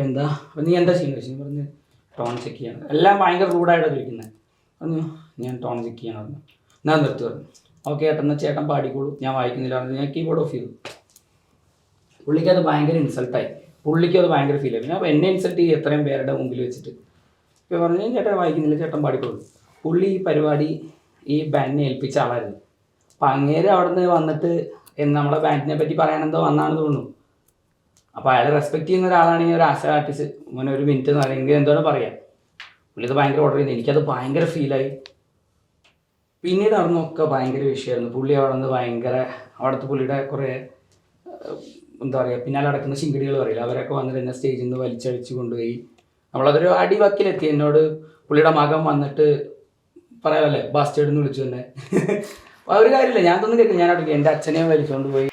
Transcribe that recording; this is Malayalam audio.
അപ്പോൾ നീ എന്താ ചെയ്യുന്നത് ചോദിച്ചു. പറഞ്ഞ് ടോൺ ചെക്ക് ചെയ്യണം. എല്ലാം ഭയങ്കര റൂഡായിട്ടാണ് ചോദിക്കുന്നത്. പറഞ്ഞു ഞാൻ ടോൺ ചെക്ക് ചെയ്യണം പറഞ്ഞു. ഞാൻ നിർത്തി പറഞ്ഞു. ഓക്കെ ഏട്ടൻ ചേട്ടൻ പാടിക്കോളൂ, ഞാൻ വായിക്കുന്നില്ല പറഞ്ഞു. ഞാൻ കീബോർഡ് ഓഫ് ചെയ്തു. പുള്ളിക്കത് ഭയങ്കര ഇൻസൾട്ടായി. പുള്ളിക്കത് ഭയങ്കര ഫീൽ ആയി. പിന്നെ എന്നെ ഇൻസൾട്ട് ചെയ്യും എത്രയും പേരുടെ മുമ്പിൽ വെച്ചിട്ട്. ഇപ്പോൾ പറഞ്ഞു ചേട്ടൻ വായിക്കുന്നില്ല, ചേട്ടൻ പാടിക്കോളൂ. പുള്ളി ഈ പരിപാടി ഈ ബാൻഡിനെ ഏൽപ്പിച്ച ആളായിരുന്നു. അപ്പം അങ്ങേര് അവിടെ നിന്ന് വന്നിട്ട് നമ്മളെ ബാൻഡിനെ പറ്റി പറയാനെന്തോ വന്നാണെന്ന് തോന്നുന്നു. അപ്പോൾ അയാൾ റെസ്പെക്ട് ചെയ്യുന്ന ഒരാളാണെങ്കിൽ ഒരു ആസ് ആർട്ടിസ്റ്റ് മുന്നേ ഒരു മിനിറ്റ് എന്ന് പറയുമെങ്കിൽ എന്തോന്ന് പറയാം. പുള്ളി ഇത് ഭയങ്കര ഓർഡർ ചെയ്യുന്നത്. എനിക്കത് ഭയങ്കര ഫീലായി. പിന്നീട് നടന്നൊക്കെ ഭയങ്കര വിഷയമായിരുന്നു. പുള്ളി അവിടെ നിന്ന് ഭയങ്കര അവിടുത്തെ പുള്ളിയുടെ കുറേ എന്താ പറയുക പിന്നാലെ നടക്കുന്ന ശിങ്കിടികൾ പറയില്ല, അവരൊക്കെ വന്നിട്ട് എന്നെ സ്റ്റേജിൽ നിന്ന് വലിച്ചഴിച്ച് കൊണ്ടുപോയി. നമ്മളതൊരു അടിവക്കിലെത്തി. എന്നോട് പുള്ളിയുടെ മകൻ വന്നിട്ട് പറയാമല്ലേ ബാസ്റ്റേഡ് എന്ന് വിളിച്ചു തന്നെ. ഒരു കാര്യമില്ല, ഞാൻ തൊന്നും കേൾക്കില്ല. ഞാൻ അവിടെ എൻ്റെ അച്ഛനെയും വലിച്ചുകൊണ്ട് പോയി.